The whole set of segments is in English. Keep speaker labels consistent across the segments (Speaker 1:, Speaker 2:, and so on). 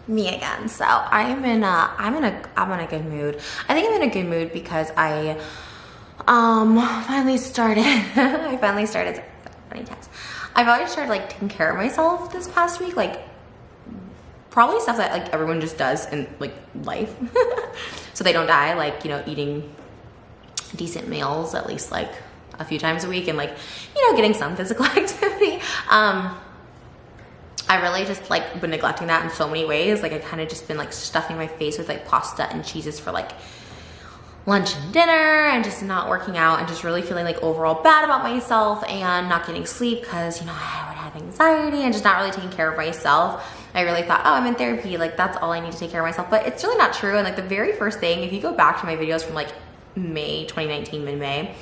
Speaker 1: Me again. So I'm in a good mood. I think I'm in a good mood because I finally started I finally started funny text. I've already started like taking care of myself this past week, like probably stuff that like everyone just does in like life so they don't die, like, you know, eating decent meals at least like a few times a week, and like, you know, getting some physical activity. I really just like been neglecting that in so many ways. Like I kind of just been like stuffing my face with like pasta and cheeses for like lunch and dinner, and just not working out, and just really feeling like overall bad about myself, and not getting sleep because, you know, I would have anxiety, and just not really taking care of myself. I really thought, oh, I'm in therapy, like that's all I need to take care of myself, but it's really not true. And like the very first thing, if you go back to my videos from like May 2019, mid-May,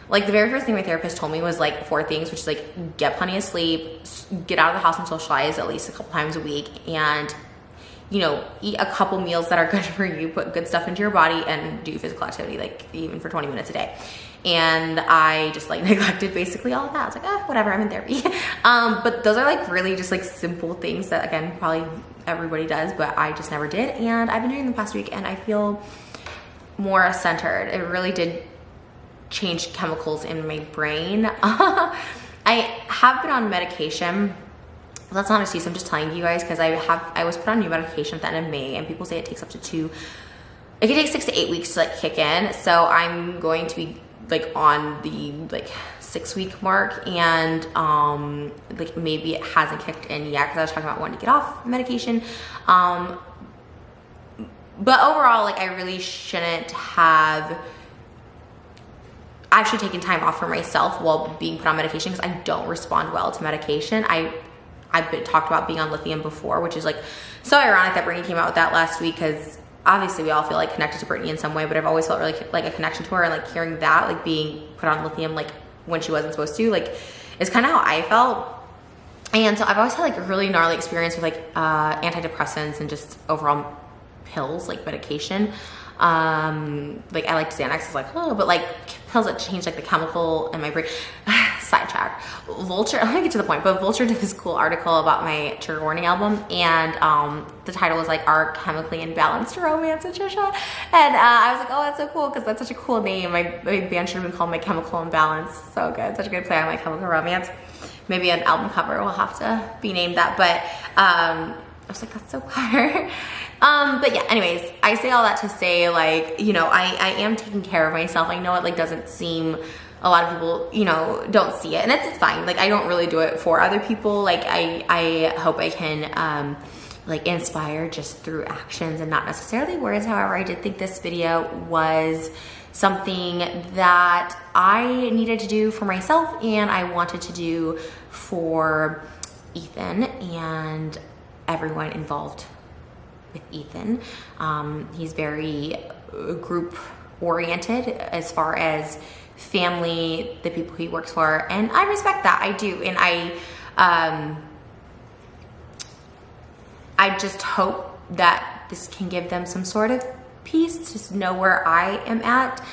Speaker 1: like the very first thing my therapist told me was like 4 things, which is like get plenty of sleep, get out of the house and socialize at least a couple times a week, and, you know, eat a couple meals that are good for you, put good stuff into your body, and do physical activity, like even for 20 minutes a day. And I just like neglected basically all of that. I was like, oh, whatever, I'm in therapy. But those are like really just like simple things that, again, probably everybody does, but I just never did. And I've been doing them the past week, and I feel more centered. It really did change chemicals in my brain. I have been on medication. That's not an excuse, I'm just telling you guys, because I was put on new medication at the end of May, and people say it takes up to it can take 6 to 8 weeks to like kick in. So I'm going to be like on the like 6-week mark, and like maybe it hasn't kicked in yet because I was talking about wanting to get off medication. But overall, like I really shouldn't have actually taken time off for myself while being put on medication, because I don't respond well to medication. I've been talked about being on lithium before, which is like so ironic that Brittany came out with that last week, because obviously we all feel like connected to Brittany in some way, but I've always felt really like a connection to her, and like hearing that, like being put on lithium like when she wasn't supposed to, like is kind of how I felt. And so I've always had like a really gnarly experience with like antidepressants and just overall pills, like medication. Like I like Xanax, is like, oh, but like pills that change like the chemical in my brain. Sidetrack. Vulture, let me get to the point, but Vulture did this cool article about my trigger warning album, and the title was like Our Chemically Imbalanced Romance with Trisha, and I was like, oh, that's so cool, because that's such a cool name. My band should have been called My Chemical Imbalance. So good, such a good play on My Chemical Romance. Maybe an album cover will have to be named that, but I was like, that's so clever. But yeah, anyways, I say all that to say, like, you know, I am taking care of myself. I know it like doesn't seem, a lot of people, you know, don't see it, and it's fine. Like I don't really do it for other people. Like I hope I can like inspire just through actions and not necessarily words. However, I did think this video was something that I needed to do for myself, and I wanted to do for Ethan and everyone involved with Ethan. He's very group oriented as far as family, the people he works for, and I respect that. I do, and I just hope that this can give them some sort of peace, just know where I am at.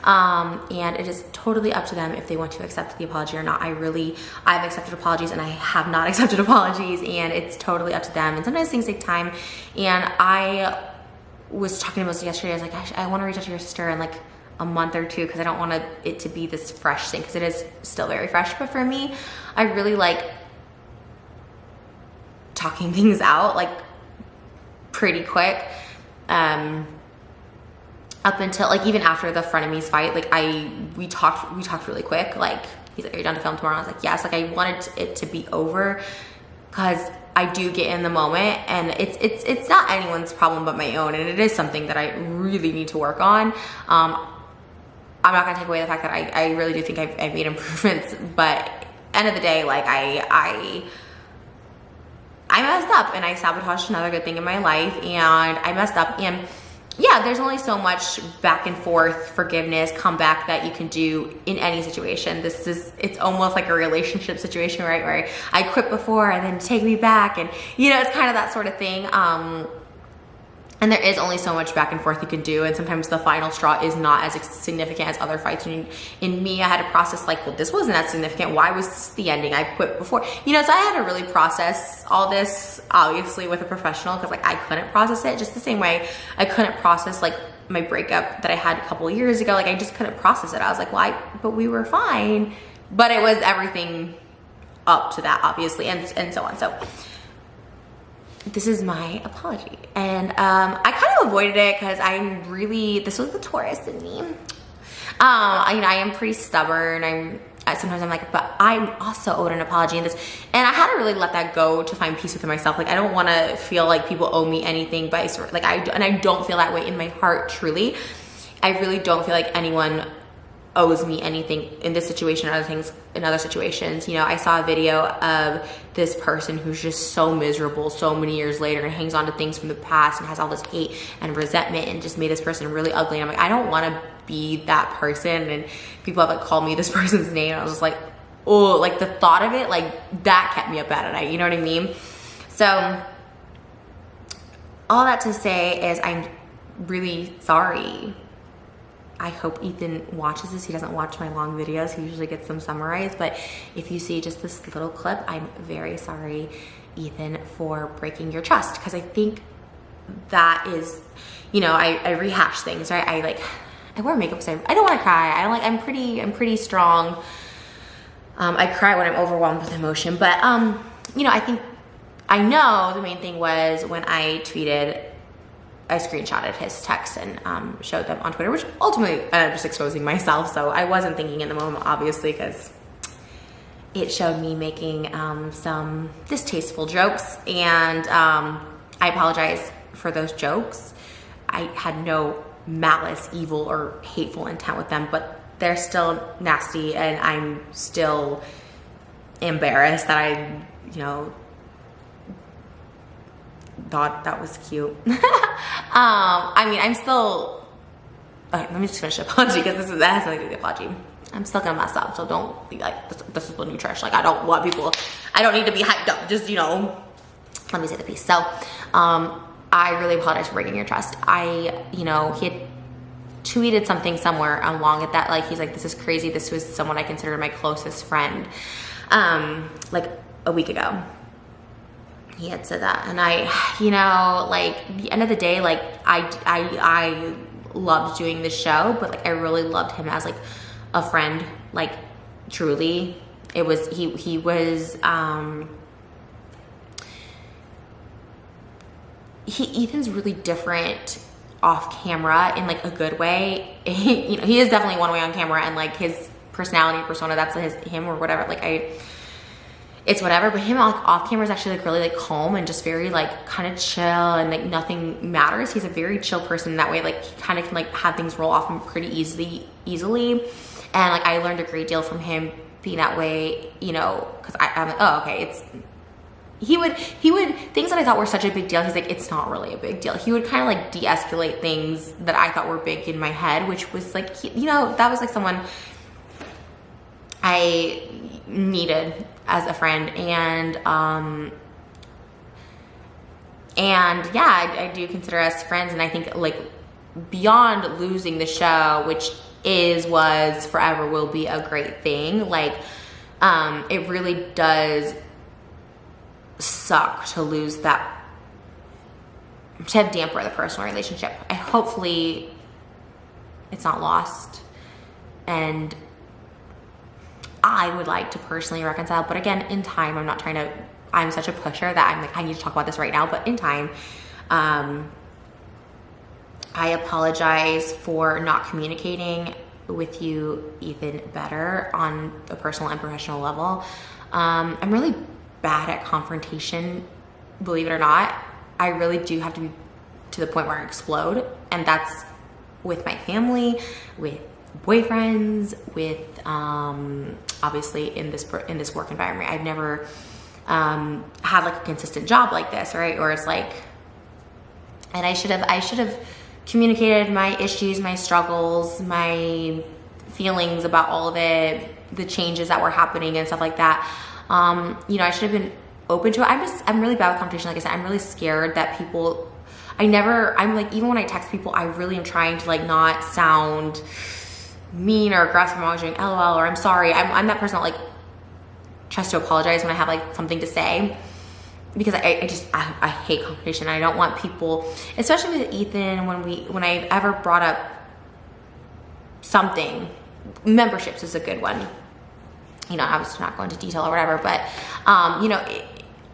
Speaker 1: And it is totally up to them if they want to accept the apology or not. I've accepted apologies, and I have not accepted apologies, and it's totally up to them. And sometimes things take time, and I was talking to Melissa yesterday. I was like, I want to reach out to your sister in like a month or two, because I don't want it to be this fresh thing, because it is still very fresh. But for me, I really like talking things out like pretty quick. Up until like even after the frenemies fight, like we talked really quick. Like he's like, are you done to film tomorrow? I was like, yes. Like I wanted it to be over, because I do get in the moment, and it's not anyone's problem but my own, and it is something that I really need to work on. I'm not gonna take away the fact that I really do think I've made improvements, but end of the day, like I messed up, and I sabotaged another good thing in my life, and I messed up, and yeah, there's only so much back and forth, forgiveness, comeback that you can do in any situation. It's almost like a relationship situation, right? Where I quit before and then take me back, and you know, it's kind of that sort of thing. And there is only so much back and forth you can do, and sometimes the final straw is not as significant as other fights. And in me, I had to process like, well, this wasn't that significant. Why was this the ending? I quit before, you know, so I had to really process all this, obviously with a professional, because like I couldn't process it just the same way I couldn't process like my breakup that I had a couple of years ago. Like I just couldn't process it. I was like, well, but we were fine. But it was everything up to that, obviously, and so on. So this is my apology. And I kind of avoided it because this was the Taurus in me. I am pretty stubborn. Sometimes I'm like, but I'm also owed an apology in this. And I had to really let that go to find peace within myself. Like, I don't want to feel like people owe me anything by like, and I don't feel that way in my heart, truly. I really don't feel like anyone owes me anything in this situation or other things in other situations. You know, I saw a video of this person who's just so miserable so many years later and hangs on to things from the past and has all this hate and resentment and just made this person really ugly. And I'm like, I don't want to be that person. And people have like called me this person's name. And I was just like, oh, like the thought of it, like that kept me up at night. You know what I mean? So all that to say is I'm really sorry. I hope Ethan watches this. He doesn't watch my long videos. He usually gets them summarized. But if you see just this little clip, I'm very sorry, Ethan, for breaking your trust. Because I think that is, you know, I rehash things, right? I wear makeup, so I don't want to cry. I'm pretty strong. I cry when I'm overwhelmed with emotion. But, you know, I know the main thing was when I screenshotted his text and showed them on Twitter, which ultimately ended up just exposing myself. So I wasn't thinking in the moment, obviously, because it showed me making some distasteful jokes. And I apologize for those jokes. I had no malice, evil, or hateful intent with them, but they're still nasty, and I'm still embarrassed that I, you know, thought that was cute. I mean, I'm still, okay, let me just finish the apology because that has nothing to do with the apology. I'm still gonna mess up, so don't be like, this is the new Trish. Like, I don't want people, I don't need to be hyped up. Just, you know, let me say the piece. So, I really apologize for breaking your trust. You know, he had tweeted something somewhere along at that, like, he's like, this is crazy. This was someone I considered my closest friend, like a week ago. He had said that, and you know, like, at the end of the day, like, I loved doing this show, but like, I really loved him as like a friend, like, truly. It was, he was, Ethan's really different off camera in like a good way. You know, he is definitely one way on camera, and like his personality, persona, that's him or whatever. Like, it's whatever, but him like off camera is actually like really like calm and just very like kind of chill, and like nothing matters. He's a very chill person in that way. Like, he kind of can like have things roll off him pretty easily. And like, I learned a great deal from him being that way, you know, because I'm like, oh, okay, he would, things that I thought were such a big deal, he's like, it's not really a big deal. He would kind of like de-escalate things that I thought were big in my head, which was like, you know, that was like someone I needed as a friend. And yeah, I do consider us friends. And I think like beyond losing the show, which was forever will be a great thing, like it really does suck to lose that, to damper the personal relationship. Hopefully it's not lost, and I would like to personally reconcile, but again, in time. I'm such a pusher that I'm like, I need to talk about this right now, but in time. I apologize for not communicating with you even better on a personal and professional level. I'm really bad at confrontation, believe it or not. I really do have to be to the point where I explode, and that's with my family, with boyfriends, with obviously in this work environment. I've never had like a consistent job like this, right? Or it's like, and I should have communicated my issues, my struggles, my feelings about all of it, the changes that were happening and stuff like that. You know, I should have been open to it. I'm really bad with confrontation. Like I said, I'm really scared that people, I'm like, even when I text people, I really am trying to like not sound mean or aggressive. I'm always doing LOL or I'm sorry. I'm that person that like tries to apologize when I have like something to say, because I hate confrontation. I don't want people, especially with Ethan, when I ever brought up something, memberships is a good one. You know, I was not going into detail or whatever, but you know,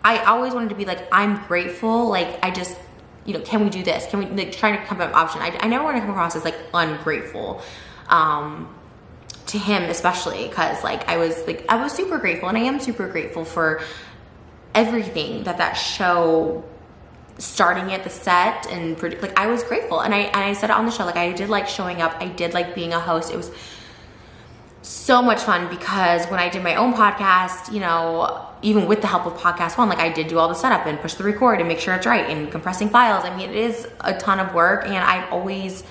Speaker 1: I always wanted to be like, I'm grateful. Like, I just, you know, can we do this? Can we, like, trying to come up with an option. I never want to come across as like ungrateful to him, especially because like I was super grateful, and I am super grateful for everything that show, starting at the set and like I was grateful, and I said it on the show, like I did like showing up, I did like being a host. It was so much fun because when I did my own podcast, you know, even with the help of Podcast One, like I did do all the setup and push the record and make sure it's right and compressing files. I mean, it is a ton of work, and I've always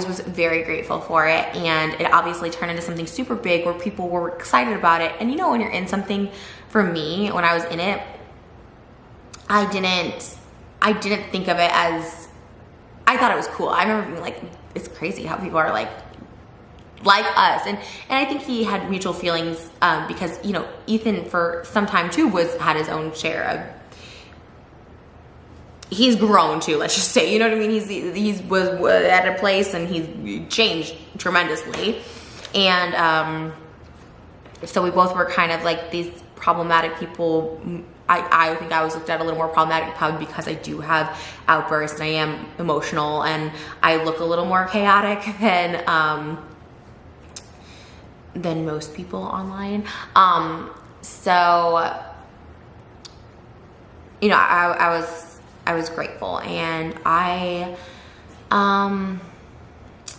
Speaker 1: was very grateful for it, and it obviously turned into something super big where people were excited about it. And you know, when you're in something, for me, when I was in it, I didn't think of it as, I thought it was cool. I remember being like, it's crazy how people are like us, and I think he had mutual feelings because, you know, Ethan for some time too had his own share of, he's grown too, let's just say, you know what I mean? He was at a place and he's changed tremendously. And so we both were kind of like these problematic people. I think I was looked at a little more problematic probably because I do have outbursts and I am emotional and I look a little more chaotic than most people online. So, you know, I was grateful, and I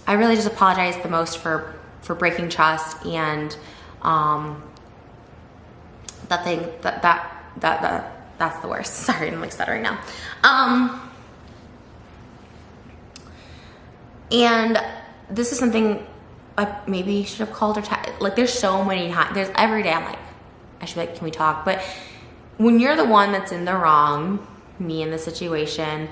Speaker 1: really just apologize the most for breaking trust, and that's the worst. Sorry, I'm like stuttering now. And this is something I maybe should have called or like there's so many times, there's every day I'm like, I should be like, can we talk? But when you're the one that's in the wrong, me in the situation,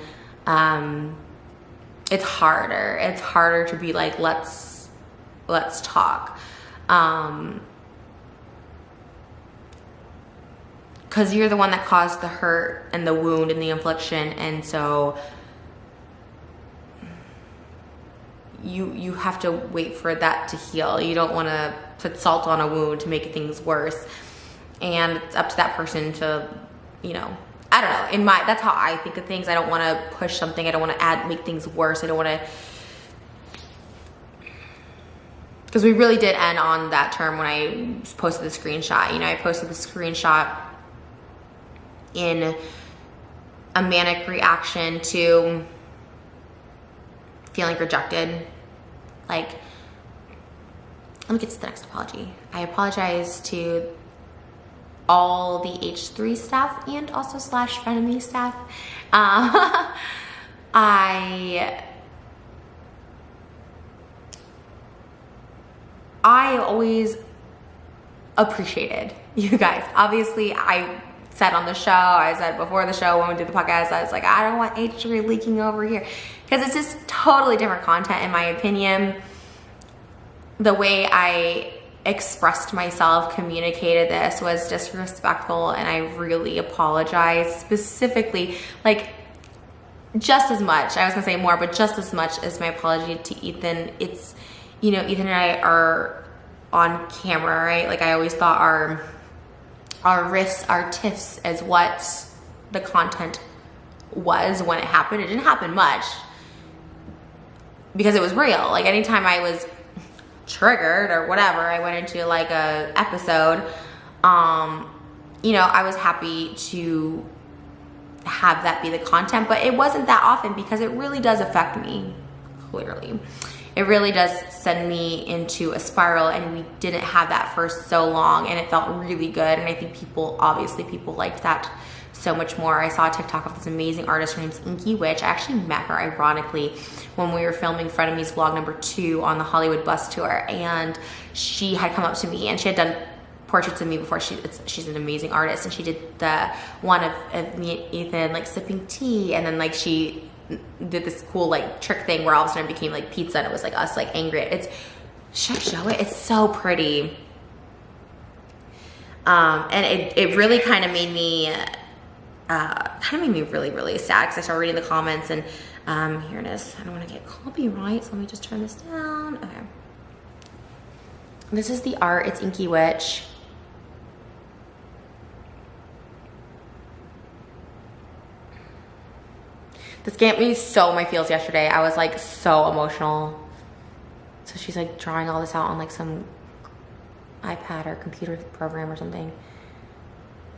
Speaker 1: it's harder to be like, let's talk, because you're the one that caused the hurt and the wound and the infliction, and so you have to wait for that to heal. You don't want to put salt on a wound to make things worse, and it's up to that person to, you know, I don't know, that's how I think of things. I don't want to push something. I don't want to make things worse. I don't want to, because we really did end on that term when I posted the screenshot. You know, I posted the screenshot in a manic reaction to feeling rejected. Like, let me get to the next apology. I apologize to all the H3 staff and also / frenemy staff. I always appreciated you guys. Obviously, I said on the show, I said before the show when we did the podcast, I was like, I don't want H3 leaking over here, because it's just totally different content in my opinion. The way I expressed myself, communicated this was disrespectful, and I really apologize. Specifically, like, just as much, I was gonna say more, but just as much as my apology to Ethan, it's, you know, Ethan and I are on camera, right? Like, I always thought our risks, our tiffs as what the content was when it happened. It didn't happen much because it was real. Like, anytime I was triggered or whatever, I went into like a episode, you know, I was happy to have that be the content, but it wasn't that often because it really does affect me, clearly. It really does send me into a spiral, and we didn't have that for so long, and it felt really good, and I think people liked that so much more. I saw a TikTok of this amazing artist. Her name's Inky Witch. I actually met her, ironically, when we were filming Frenemies vlog number 2 on the Hollywood bus tour, and she had come up to me, and she had done portraits of me before. She's an amazing artist, and she did the one of me and Ethan like sipping tea, and then like she did this cool like trick thing where all of a sudden it became like pizza, and it was like us like angry. Should I show it? It's so pretty. And it really kind of made me really, really sad, because I started reading the comments, and here it is. I don't want to get copyright, so let me just turn this down. Okay. This is the art. It's Inky Witch. This gave me so my feels yesterday. I was like so emotional. So she's like drawing all this out on like some iPad or computer program or something.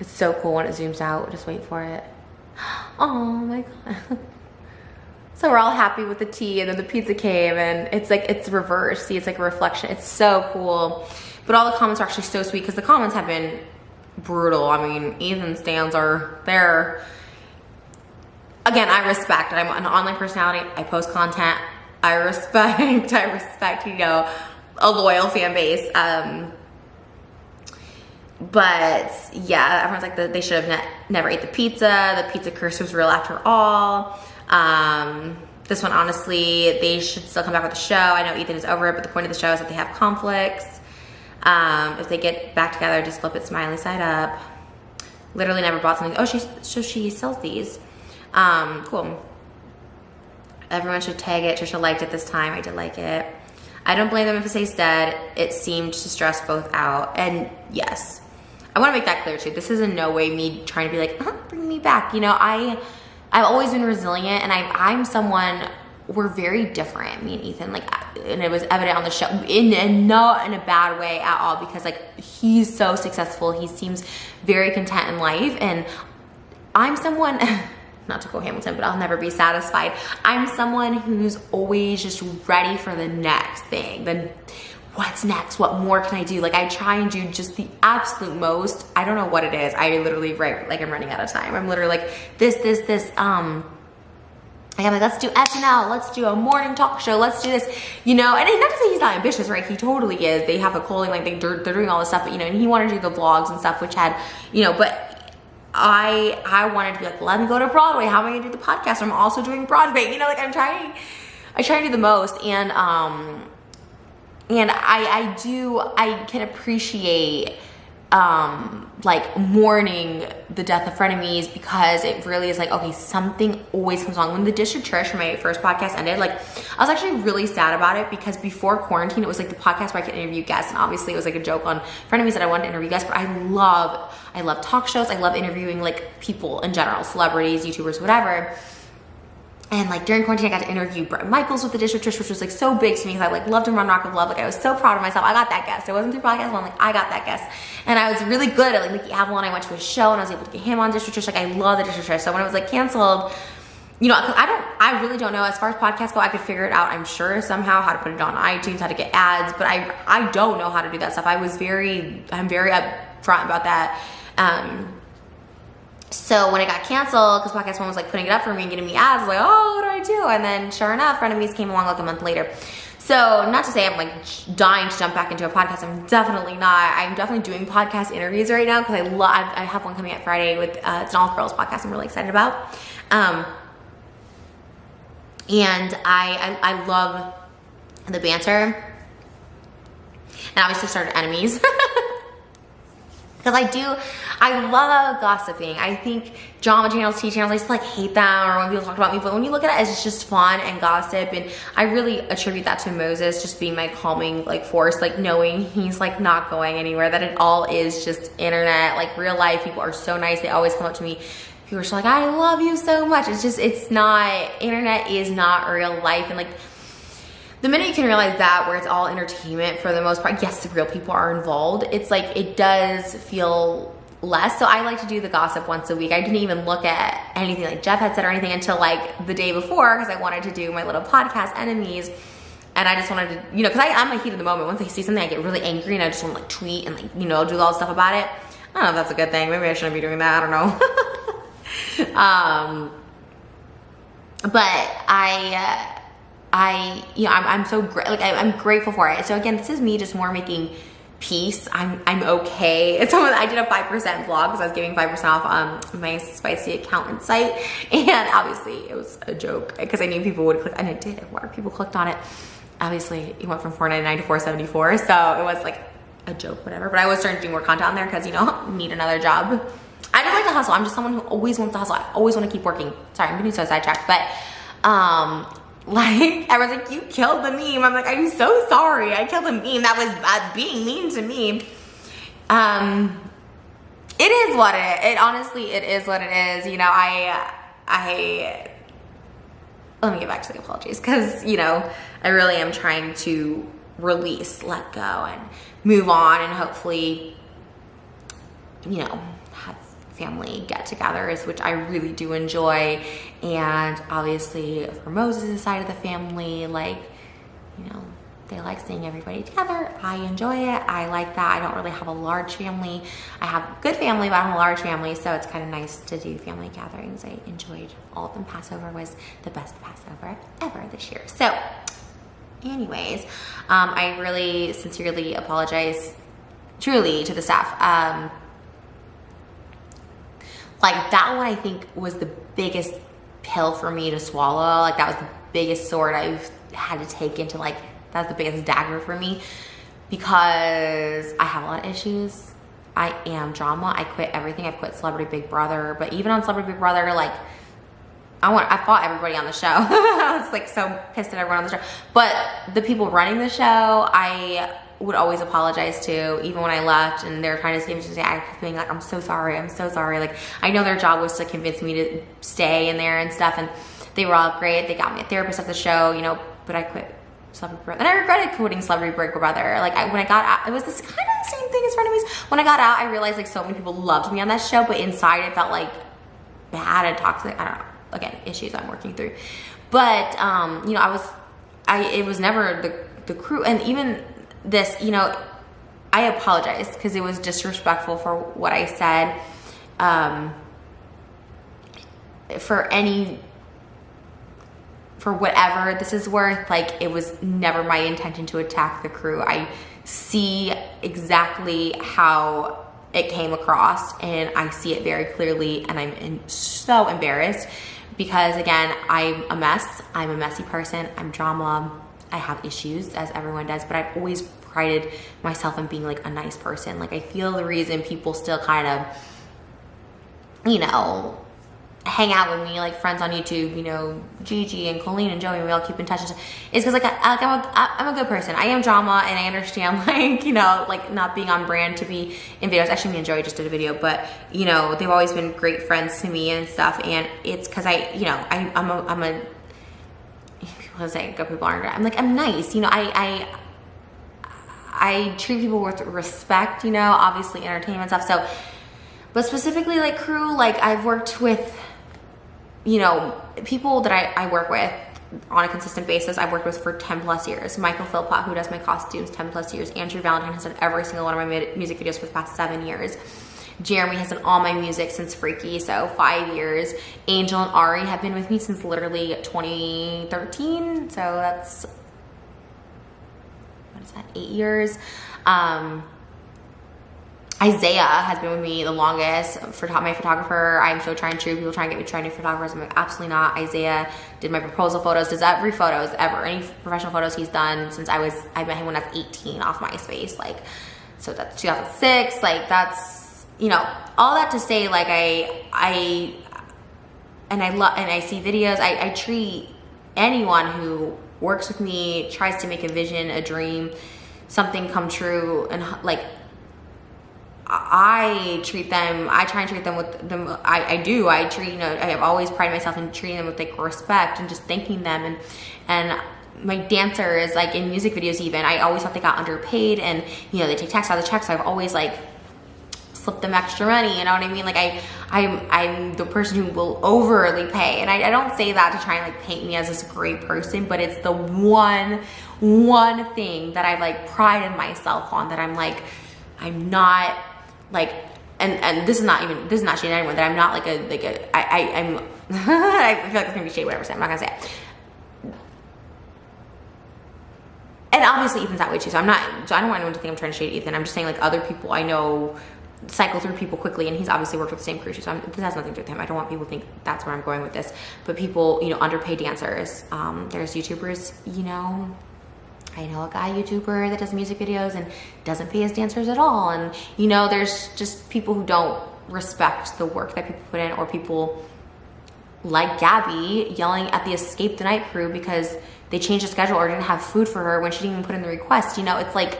Speaker 1: It's so cool when it zooms out. Just wait for it. Oh my God. So we're all happy with the tea, and then the pizza came, and it's like, it's reversed. See, it's like a reflection. It's so cool. But all the comments are actually so sweet, because the comments have been brutal. I mean, Ethan's stands are there. Again, I respect it. I'm an online personality. I post content. I respect, you know, a loyal fan base. But yeah, everyone's like, they should have never ate the pizza. The pizza curse was real after all. This one, honestly, they should still come back with the show. I know Ethan is over it, but the point of the show is that they have conflicts. If they get back together, just flip it smiley side up. Literally never bought something. Oh, she sells these. Cool. Everyone should tag it. Trisha liked it this time. I did like it. I don't blame them if it stays dead. It seemed to stress both out. And yes, I want to make that clear too. This is in no way me trying to be like, bring me back. You know, I've always been resilient, and I'm someone, we're very different, me and Ethan, like, and it was evident on the show, and not in a bad way at all, because like, he's so successful. He seems very content in life, and I'm someone, not to go Hamilton, but I'll never be satisfied. I'm someone who's always just ready for the next thing. Then what's next? What more can I do? Like, I try and do just the absolute most. I don't know what it is. I literally write like I'm running out of time. I'm literally like this. I'm like, let's do SNL. Let's do a morning talk show. Let's do this, you know. And not to say he's not ambitious, right? He totally is. They have a calling, like they're doing all this stuff, but you know, and he wanted to do the vlogs and stuff, which had, you know, but I wanted to be like, let me go to Broadway. How am I gonna do the podcast? I'm also doing Broadway. You know, like I try to do the most, and I can appreciate like mourning the death of frenemies, because it really is like, okay, something always comes along. When the Dish of Trish, my first podcast, ended, like I was actually really sad about it, because before quarantine, it was like the podcast where I could interview guests, and obviously it was like a joke on frenemies that I wanted to interview guests, but I love talk shows. I love interviewing like people in general, celebrities, YouTubers, whatever. And like during quarantine, I got to interview Brett Michaels with the Dish of Trish, which was like so big to me, because I like loved him on Rock of Love. Like I was so proud of myself. I got that guest. It wasn't through podcast, but I'm like, I got that guest. And I was really good at like Mickey Avalon. I went to a show and I was able to get him on Dish of Trish. Like I love the Dish of Trish. So when it was like canceled, you know, I really don't know. As far as podcasts go, I could figure it out, I'm sure, somehow, how to put it on iTunes, how to get ads, but I don't know how to do that stuff. I'm very upfront about that. So when it got canceled, because Podcast One was like putting it up for me and getting me ads, I was like, oh, what do I do? And then sure enough, Frenemies came along like a month later. So not to say I'm like dying to jump back into a podcast. I'm definitely not. I'm definitely doing podcast interviews right now, because I have one coming out Friday with, it's an all girls podcast I'm really excited about. And I love the banter. And obviously started enemies. Because I love gossiping. I think drama channels, TV channels, I just like hate them, or when people talk about me, but when you look at it, it's just fun and gossip, and I really attribute that to Moses just being my calming like force, like knowing he's like not going anywhere, that it all is just internet. Like real life, people are so nice. They always come up to me. People are just like, I love you so much. It's not, internet is not real life. And like, the minute you can realize that, where it's all entertainment for the most part, yes, the real people are involved, it's like, it does feel less. So I like to do the gossip once a week. I didn't even look at anything like Jeff had said or anything until like the day before, because I wanted to do my little podcast, Enemies. And I just wanted to, you know, because I'm a heat of the moment. Once I see something, I get really angry, and I just want to like tweet and like, you know, do all this stuff about it. I don't know if that's a good thing. Maybe I shouldn't be doing that. I don't know. But you know, I'm so great. Like I'm grateful for it. So again, this is me just more making peace. I'm okay. It's someone I did a 5% vlog because I was giving 5% off my spicy accountant site, and obviously it was a joke because I knew people would click, and it did. A lot of people clicked on it. Obviously, it went from $4.99 to $4.74, so it was like a joke, whatever. But I was starting to do more content on there because, you know, need another job. I just like to hustle. I'm just someone who always wants to hustle. I always want to keep working. Sorry, I'm getting so sidetracked, but like, everyone's like, you killed the meme. I'm like, I'm so sorry. I killed a meme. That was being mean to me. It is what it is. Honestly, it is what it is. You know, let me get back to the apologies because, you know, I really am trying to release, let go, and move on, and hopefully, you know, have family get-togethers, which I really do enjoy. And obviously for Moses' side of the family, like, you know, they like seeing everybody together. I enjoy it. I like that. I don't really have a large family. I have a good family, but I don't have a large family, so it's kind of nice to do family gatherings. I enjoyed all of them. Passover was the best Passover ever this year. So anyways, I really sincerely apologize truly to the staff. Like, that one I think was the biggest pill for me to swallow. Like, that was the biggest sword I've had to take into, like, that's the biggest dagger for me because I have a lot of issues. I am drama. I quit everything. I've quit Celebrity Big Brother, but even on Celebrity Big Brother, like, I fought everybody on the show. I was like so pissed at everyone on the show. But the people running the show, I would always apologize to, even when I left and they were trying to see me to say, I kept being like, I'm so sorry. Like, I know their job was to convince me to stay in there and stuff, and they were all great. They got me a therapist at the show, you know, but I quit Celebrity Big Brother. And I regretted quitting Celebrity Big Brother. Like, when I got out, it was this kind of the same thing as Frenemies. When I got out, I realized like so many people loved me on that show, but inside it felt like bad and toxic. I don't know. Again, issues I'm working through. But, you know, it was never the crew. And even this, you know, I apologize because it was disrespectful for what I said. For whatever this is worth, like, it was never my intention to attack the crew. I see exactly how it came across, and I see it very clearly, and I'm so embarrassed because, again, I'm a mess. I'm a messy person. I'm drama. I have issues, as everyone does, but I've always prided myself in being like a nice person. Like, I feel the reason people still kind of, you know, hang out with me, like friends on YouTube, you know, Gigi and Colleen and Joey, and we all keep in touch, is because like I'm a good person. I am drama, and I understand, like, you know, like not being on brand to be in videos. Actually, me and Joey just did a video, but, you know, they've always been great friends to me and stuff, and it's because I'm a people say good people aren't. I'm like, I'm nice, you know. I treat people with respect, you know, obviously entertainment stuff. So, but specifically like crew, like I've worked with, you know, people that I work with on a consistent basis. I've worked with for 10 plus years. Michael Philpott, who does my costumes, 10 plus years. Andrew Valentine has done every single one of my music videos for the past 7 years. Jeremy has done all my music since Freaky, so 5 years. Angel and Ari have been with me since literally 2013, so that's, what is that, 8 years. Isaiah has been with me the longest, for my photographer. I'm so trying to, people try and get me to try new photographers. I'm like, absolutely not. Isaiah did my proposal photos, does every photos ever, any professional photos he's done since I met him when I was 18 off MySpace, like, so that's 2006, like, that's, you know, all that to say, like, I see videos, I treat anyone who works with me, tries to make a vision, a dream, something come true, and like, I try and treat them with them. I treat, you know, I have always prided myself in treating them with like respect and just thanking them. And my dancers, like in music videos even, I always thought they got underpaid, and, you know, they take tax out of the check, so I've always like slipped them extra money, you know what I mean? Like I'm the person who will overly pay, and I don't say that to try and like paint me as this great person, but it's the one thing that I've like prided myself on, that I'm like, I'm not like, and this is not shade anyone, that I'm not like I'm I feel like it's gonna be shade, whatever, so I'm not gonna say it. and obviously Ethan's that way too, so I don't want anyone to think I'm trying to shade Ethan. I'm just saying, like, other people I know cycle through people quickly, and he's obviously worked with the same crew too, so this has nothing to do with him. I don't want people to think that's where I'm going with this, but people, you know, underpaid dancers. There's YouTubers, you know, I know a guy YouTuber that does music videos and doesn't pay his dancers at all, and you know, there's just people who don't respect the work that people put in, or people like Gabby yelling at the Escape the Night crew because they changed the schedule or didn't have food for her when she didn't even put in the request. You know, it's like,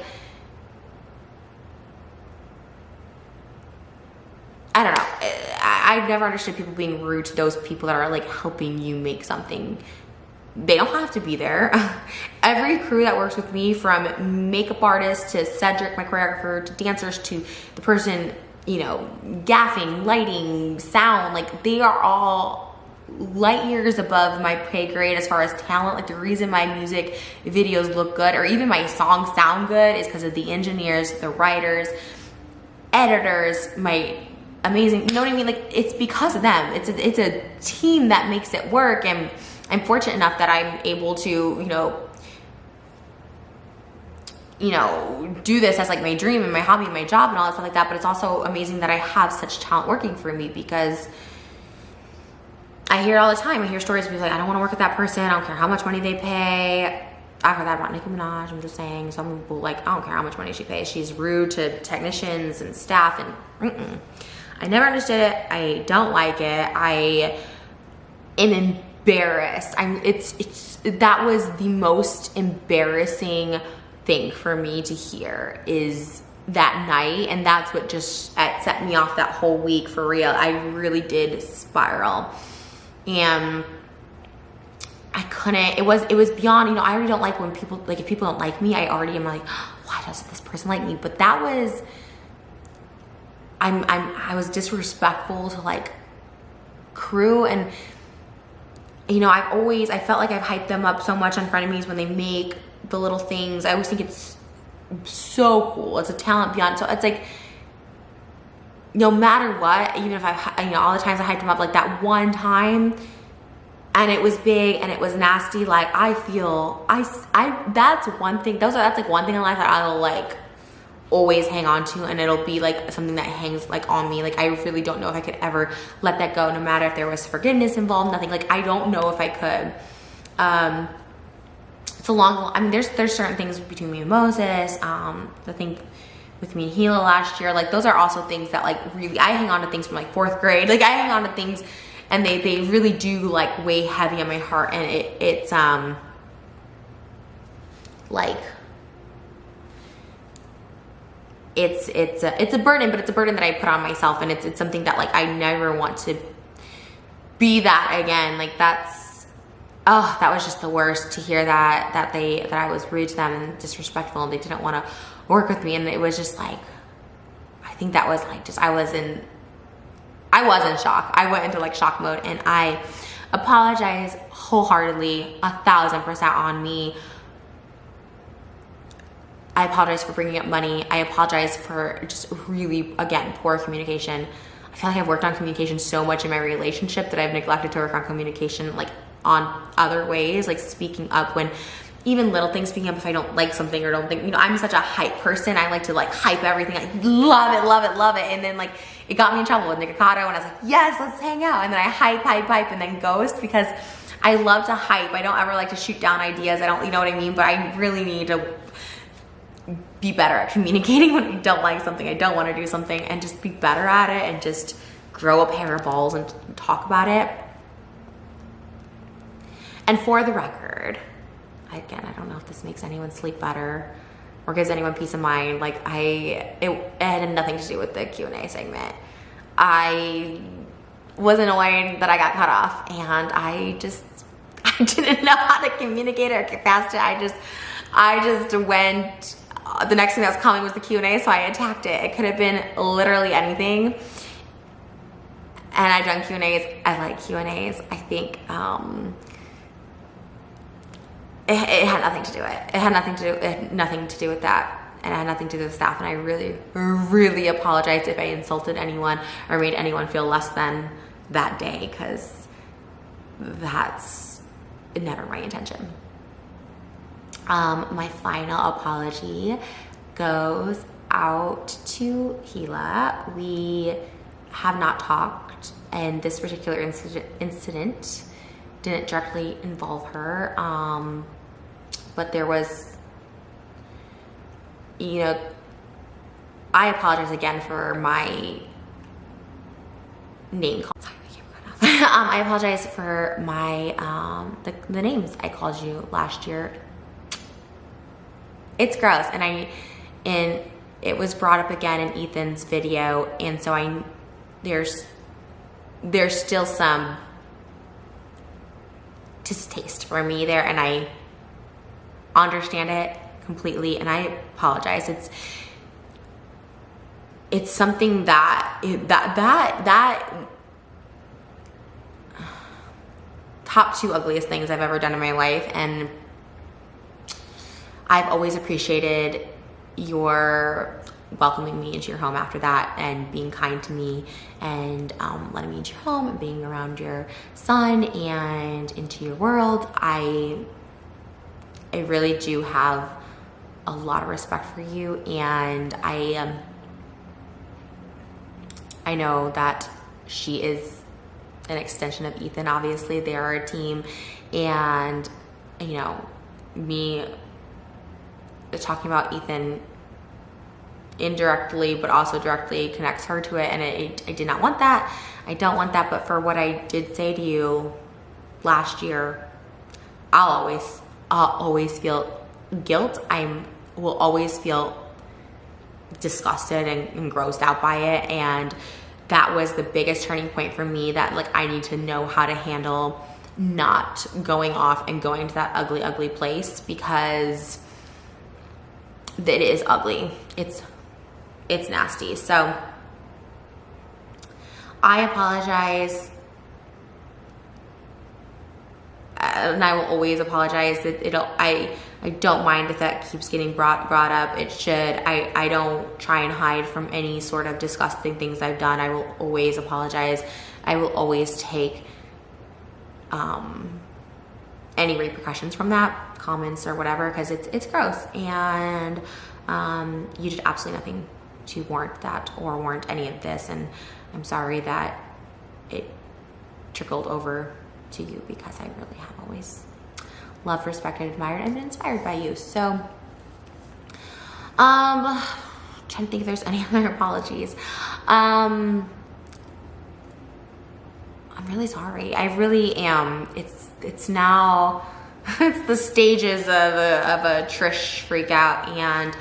Speaker 1: I don't know. I've never understood people being rude to those people that are like helping you make something. They don't have to be there. Every crew that works with me, from makeup artist to Cedric, my choreographer, to dancers, to the person, you know, gaffing, lighting, sound, like they are all light years above my pay grade as far as talent. Like the reason my music videos look good, or even my songs sound good, is because of the engineers, the writers, editors, my amazing, you know what I mean? Like, it's because of them. It's a team that makes it work, and I'm fortunate enough that I'm able to, you know, do this as like my dream and my hobby and my job and all that stuff like that. But it's also amazing that I have such talent working for me, because I hear it all the time. I hear stories of people like, I don't want to work with that person. I don't care how much money they pay. I've heard that about Nicki Minaj. I'm just saying, some people like, I don't care how much money she pays. She's rude to technicians and staff, and I never understood it. I don't like it. I am embarrassed. That was the most embarrassing thing for me to hear, is that night, and that's what just set me off that whole week, for real. I really did spiral, and I couldn't, it was beyond, you know, I already don't like when people, like, if people don't like me, I already am like, why doesn't this person like me? But that was, I was disrespectful to like crew, and you know, I felt like I've hyped them up so much on frenemies when they make the little things. I always think it's so cool. It's a talent beyond, so it's like, no matter what, even if you know, all the times I hyped them up, like that one time, and it was big and it was nasty, like I feel, that's one thing, that's like one thing in life that I'll like always hang on to, and it'll be like something that hangs like on me. Like I really don't know if I could ever let that go, no matter if there was forgiveness involved, nothing. Like I don't know if I could. It's a long, I mean, there's certain things between me and Moses, I think with me and Gila last year, like those are also things that like really, I hang on to things from like 4th grade. Like I hang on to things, and they really do like weigh heavy on my heart, and it's like, it's a burden, but it's a burden that I put on myself, and it's something that like I never want to be that again. Like that's, oh, that was just the worst to hear that I was rude to them and disrespectful, and they didn't want to work with me. And it was just like, I think that was like, just, I was in shock. I went into like shock mode, and I apologize wholeheartedly, 1000% on me. I apologize for bringing up money. I apologize for just really, again, poor communication. I feel like I've worked on communication so much in my relationship that I've neglected to work on communication, like on other ways, like speaking up when, even little things, speaking up if I don't like something or don't think, you know, I'm such a hype person. I like to like hype everything. I love it, love it, love it. And then like, it got me in trouble with Nikocado, and I was like, yes, let's hang out. And then I hype, and then ghost, because I love to hype. I don't ever like to shoot down ideas. I don't, you know what I mean? But I really need to be better at communicating when I don't like something, I don't want to do something, and just be better at it, and just grow a pair of balls and talk about it. And for the record, again, I don't know if this makes anyone sleep better or gives anyone peace of mind. Like it had nothing to do with the Q&A segment. I was annoyed that I got cut off, and I didn't know how to communicate or get past it. I just went, the next thing that was coming was the Q&A, so I attacked it. It could have been literally anything. And I've done Q&As. I like Q&As. I think it had nothing to do with it. It had nothing to do with that. And it had nothing to do with the staff. And I really, really apologize if I insulted anyone or made anyone feel less than that day, because that's never my intention. My final apology goes out to Gila. We have not talked, and this particular incident didn't directly involve her, but there was, you know, I apologize again for my name call. Sorry, the camera got off. I apologize for my the names I called you last year. It's gross, and it was brought up again in Ethan's video, and so there's still some distaste for me there, and I understand it completely, and I apologize. It's something that top 2 ugliest things I've ever done in my life, and I've always appreciated your welcoming me into your home after that, and being kind to me, and letting me into your home, and being around your son and into your world. I really do have a lot of respect for you, and I know that she is an extension of Ethan. Obviously, they are a team, and you know, me talking about Ethan indirectly but also directly connects her to it, and I did not want that. I don't want that, but for what I did say to you last year, I'll always feel guilt. Will always feel disgusted and grossed out by it, and that was the biggest turning point for me, that like I need to know how to handle not going off and going to that ugly place, because it is ugly. It's nasty. So I apologize, and I will always apologize. I don't mind if that keeps getting brought up. It should. I don't try and hide from any sort of disgusting things I've done. I will always apologize. I will always take any repercussions from that, comments or whatever, because it's gross, and you did absolutely nothing to warrant that or warrant any of this, and I'm sorry that it trickled over to you, because I really have always loved, respected, admired, and been inspired by you. So trying to think if there's any other apologies. I'm really sorry. I really am. It's now it's the stages of a Trish freak out, and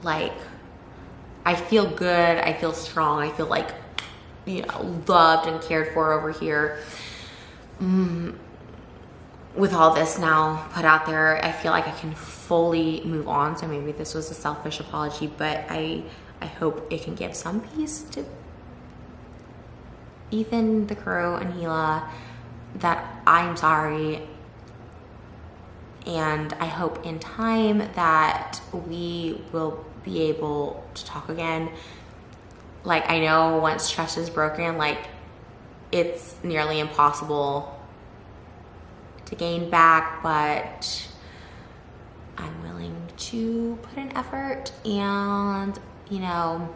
Speaker 1: like I feel good, I feel strong, I feel like, you know, loved and cared for over here. With all this now put out there, I feel like I can fully move on. So maybe this was a selfish apology, but I hope it can give some peace to Ethan, the crew, and Gila, that I'm sorry. And I hope in time that we will be able to talk again. Like, I know once trust is broken, like, it's nearly impossible to gain back, but I'm willing to put in effort. And, you know,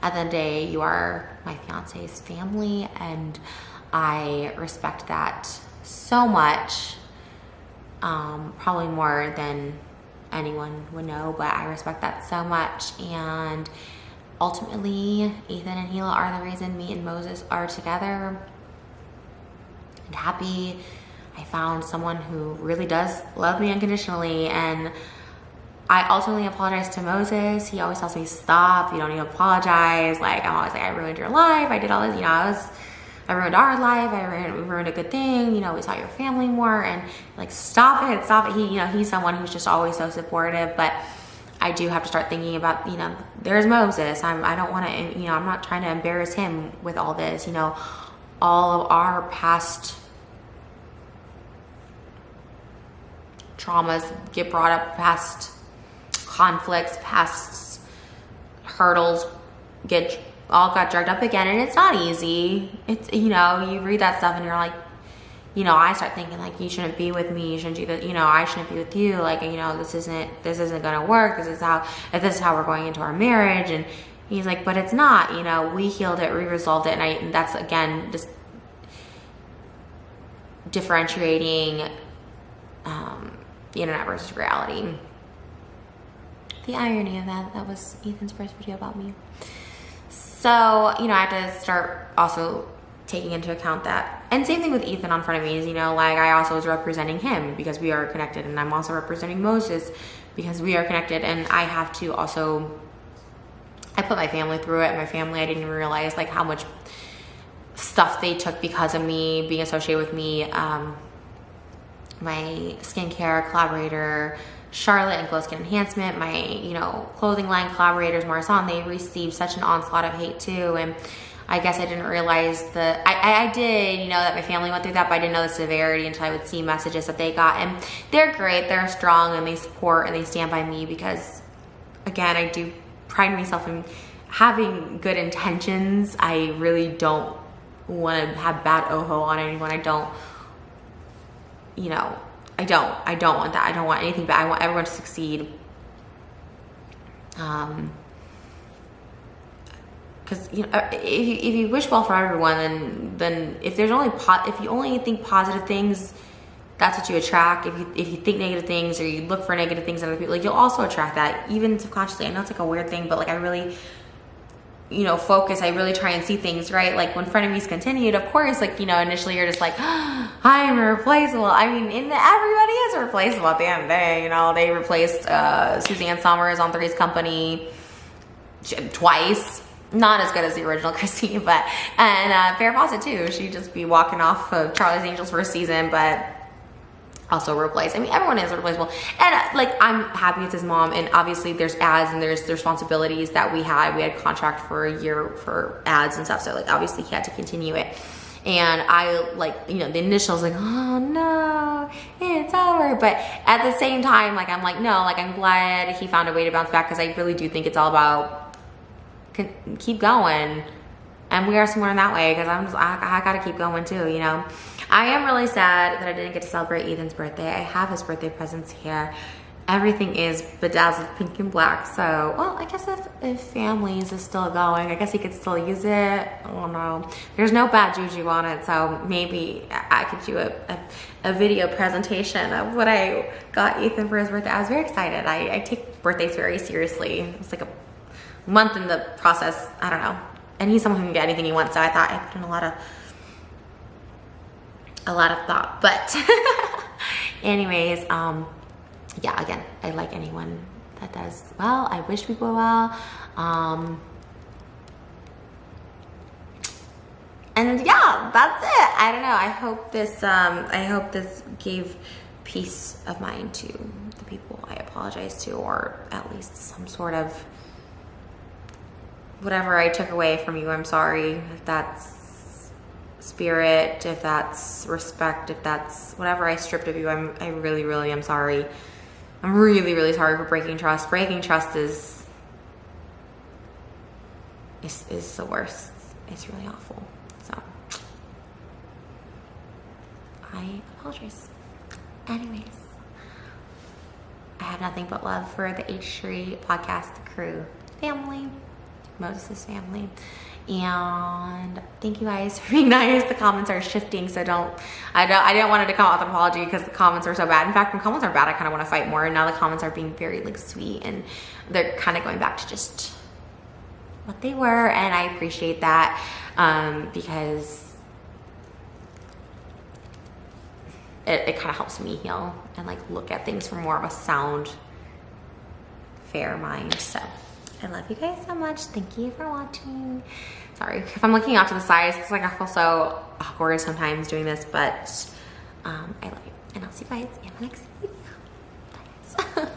Speaker 1: at the end of the day, you are my fiance's family, and I respect that so much, probably more than anyone would know, but I respect that so much. And ultimately, Ethan and Gila are the reason me and Moses are together and happy. I found someone who really does love me unconditionally, and I ultimately apologize to Moses. He always tells me, stop, you don't need to apologize. Like, I'm always like, I ruined your life, I did all this, you know, I ruined our life, we ruined a good thing, you know, we saw your family more, and like, stop it. He, you know, he's someone who's just always so supportive, but I do have to start thinking about, you know, there's Moses. I don't want to, you know, I'm not trying to embarrass him with all this, you know, all of our past traumas get brought up, past conflicts, past hurdles got dragged up again, and it's not easy. It's, you know, you read that stuff and you're like, you know, I start thinking like, you shouldn't be with me, you shouldn't do that, you know, I shouldn't be with you, like, you know, this isn't gonna work, if this is how we're going into our marriage. And he's like, but it's not, you know, we healed it, we resolved it. And that's again just differentiating the internet versus reality. The irony of that was Ethan's first video about me. So, you know, I have to start also taking into account that. And same thing with Ethan on front of me is, you know, like I also was representing him because we are connected, and I'm also representing Moses because we are connected. And I have to also, I put my family through it. My family, I didn't even realize like how much stuff they took because of me being associated with me. My skincare collaborator, Charlotte, and Glow Skin Enhancement, my, you know, clothing line collaborators, Marsan, they received such an onslaught of hate too. And I guess I didn't realize I did, you know, that my family went through that, but I didn't know the severity until I would see messages that they got. And they're great, they're strong, and they support and they stand by me because, again, I do pride myself in having good intentions. I really don't want to have bad oho on anyone. I don't, you know, I don't want that. I don't want anything bad. I want everyone to succeed. Because, you know, if you wish well for everyone, then if there's only if you only think positive things, that's what you attract. If you think negative things or you look for negative things in other people, like you'll also attract that, even subconsciously. I know it's like a weird thing, but like I really, you know, focus. I really try and see things, right? Like when frenemies continued, of course, like, you know, initially you're just like, oh, I'm irreplaceable. I mean, everybody is replaceable at the end of the day. You know, they replaced Suzanne Summers on Three's Company twice. Not as good as the original Christine, but, and Farrah Fawcett too. She'd just be walking off of Charlie's Angels first season, but also replaced. I mean, everyone is replaceable. And like, I'm happy it's his mom, and obviously there's ads and there's the responsibilities that we had contract for a year for ads and stuff. So like, obviously he had to continue it. And I like, you know, the initials like, oh no, it's over. But at the same time, like, I'm like, no, like, I'm glad he found a way to bounce back, because I really do think it's all about keep going. And we are somewhere in that way, because I gotta keep going too, you know. I am really sad that I didn't get to celebrate Ethan's birthday. I have his birthday presents here. Everything is bedazzled pink and black. So, well, I guess if Families is still going, I guess he could still use it. I don't know. There's no bad juju on it, so maybe I could do a video presentation of what I got Ethan for his birthday. I was very excited. I take birthdays very seriously. It's like a month in the process. I don't know. And he's someone who can get anything he wants, so I thought I put in a lot of thought. But anyways, yeah, again, I like anyone that does well. I wish people well. And yeah, that's it. I don't know. I hope this gave peace of mind to the people I apologize to, or at least some sort of whatever I took away from you. I'm sorry. If that's spirit, if that's respect, if that's whatever I stripped of you, I really, really am sorry. I'm really, really sorry for breaking trust. Breaking trust is the worst. It's really awful. So I apologize. Anyways, I have nothing but love for the H3 podcast crew, family, Moses' family. And thank you guys for being nice. The comments are shifting, so I didn't want it to come out with an apology because the comments are so bad. In fact, when comments are bad, I kind of want to fight more. And now the comments are being very like sweet, and they're kind of going back to just what they were, and I appreciate that, because it kind of helps me heal and like look at things from more of a sound, fair mind. So I love you guys so much. Thank you for watching. Sorry if I'm looking off to the sides. It's like I feel so awkward sometimes doing this, but I love you, and I'll see you guys in the next video. Bye guys.